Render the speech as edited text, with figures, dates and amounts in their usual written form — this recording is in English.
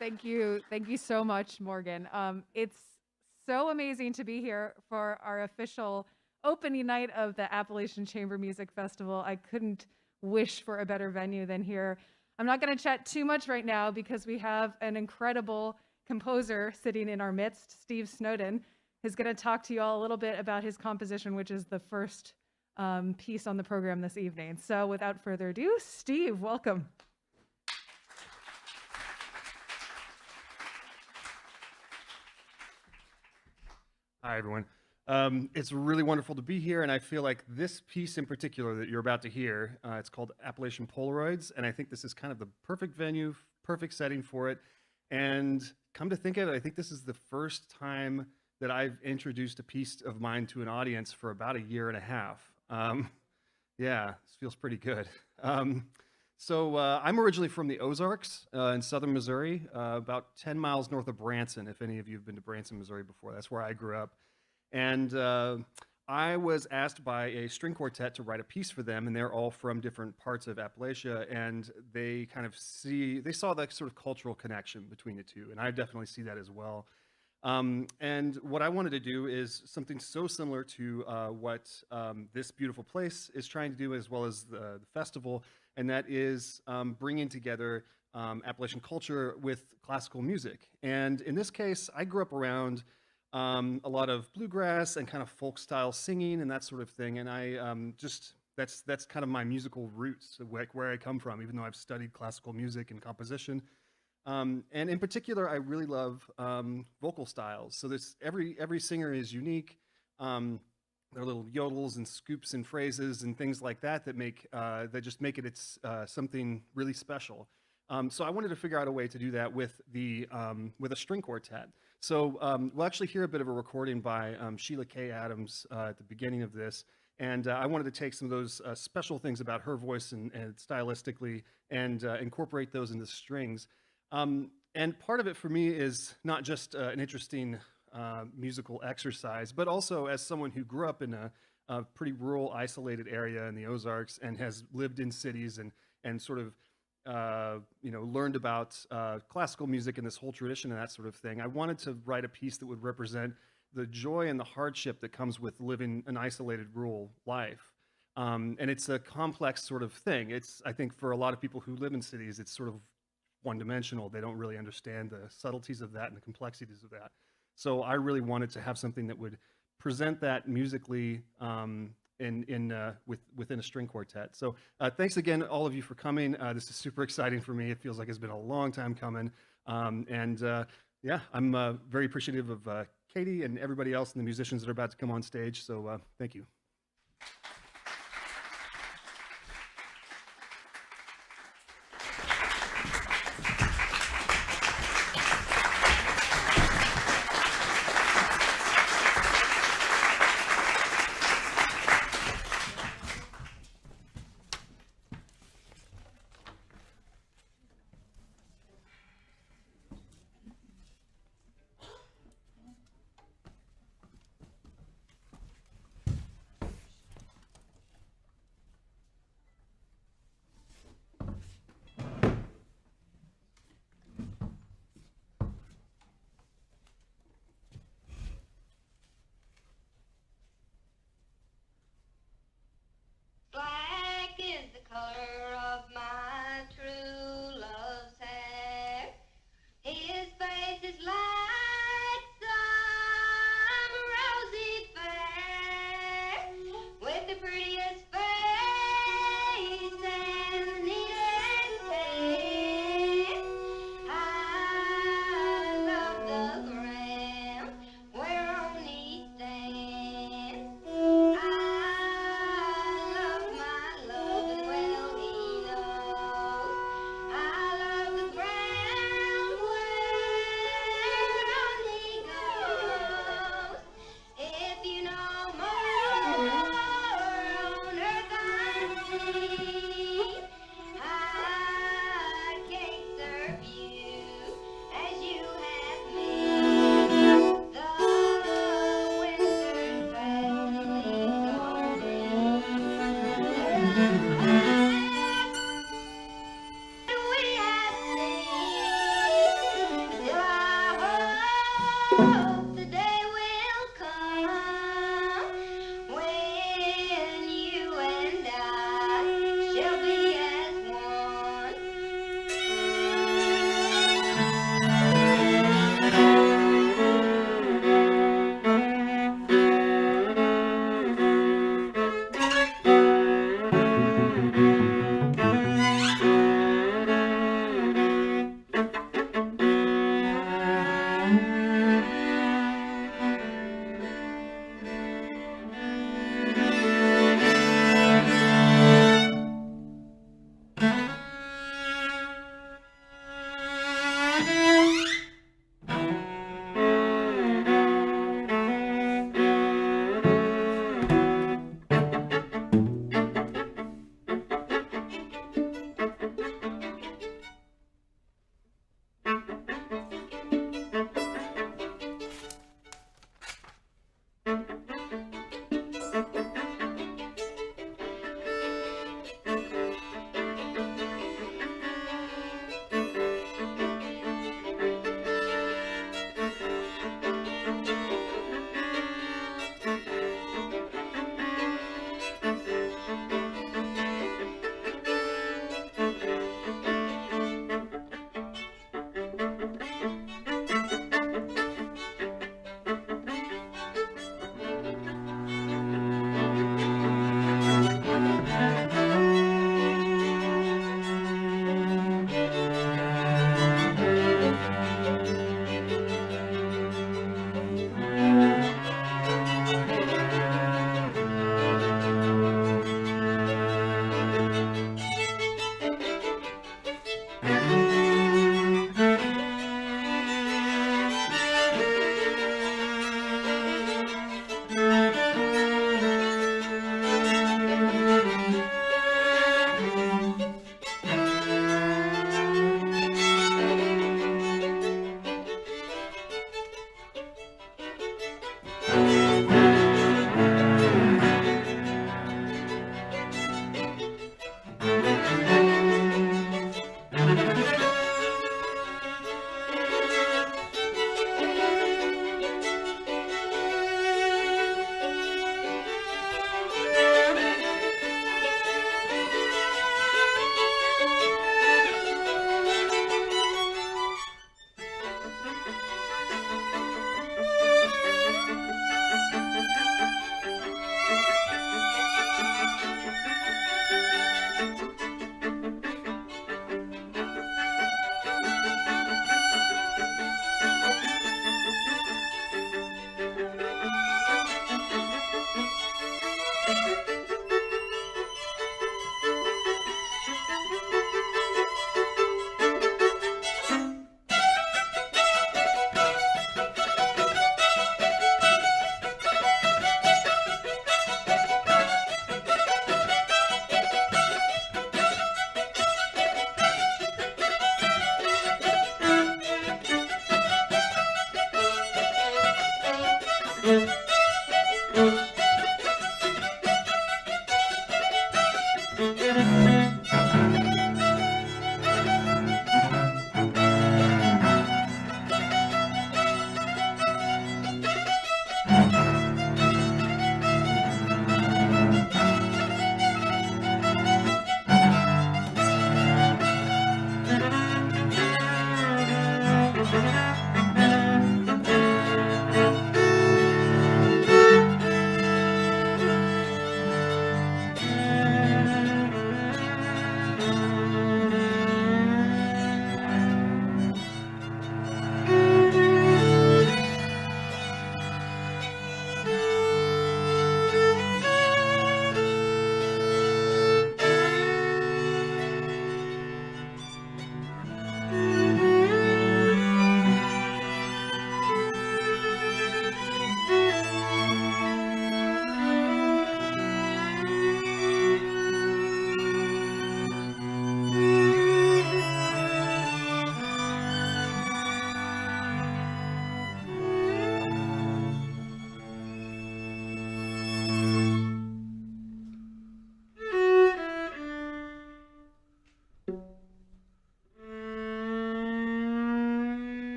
Thank you so much, Morgan. It's so amazing to be here for our official opening night of the Appalachian Chamber Music Festival. I couldn't wish for a better venue than here. I'm not going to chat too much right now because we have an incredible composer sitting in our midst, Steve Snowden, who's going to talk to you all a little bit about his composition, which is the first piece on the program this evening. So without further ado, Steve, welcome. Hi, everyone. It's really wonderful to be here, and I feel like this piece in particular that you're about to hear, it's called Appalachian Polaroids, and I think this is kind of the perfect venue, perfect setting for it. And come to think of it, I think this is the first time that I've introduced a piece of mine to an audience for about a year and a half. Yeah, this feels pretty good. I'm originally from the Ozarks in southern Missouri, about 10 miles north of Branson, if any of you have been to Branson, Missouri before. That's where I grew up. And I was asked by a string quartet to write a piece for them, and they're all from different parts of Appalachia, and they saw that sort of cultural connection between the two, and I definitely see that as well. And what I wanted to do is something so similar to what this beautiful place is trying to do, as well as the festival, and that is bringing together Appalachian culture with classical music. And in this case, I grew up around a lot of bluegrass and kind of folk style singing and that sort of thing. And I that's kind of my musical roots, where I come from, even though I've studied classical music and composition. And in particular, I really love vocal styles. So every singer is unique. There are little yodels and scoops and phrases and things like that that just make it something really special. So I wanted to figure out a way to do that with a string quartet. So we'll actually hear a bit of a recording by Sheila K. Adams at the beginning of this. And I wanted to take some of those special things about her voice and stylistically and incorporate those into strings. And part of it for me is not just an interesting musical exercise, but also as someone who grew up in a pretty rural, isolated area in the Ozarks and has lived in cities and sort of learned about classical music and this whole tradition and that sort of thing. I wanted to write a piece that would represent the joy and the hardship that comes with living an isolated rural life. And it's a complex sort of thing. I think for a lot of people who live in cities, it's sort of one-dimensional. They don't really understand the subtleties of that and the complexities of that. So I really wanted to have something that would present that musically within a string quartet. So thanks again, all of you, for coming. This is super exciting for me. It feels like it's been a long time coming. Yeah, I'm very appreciative of Katie and everybody else and the musicians that are about to come on stage. So thank you.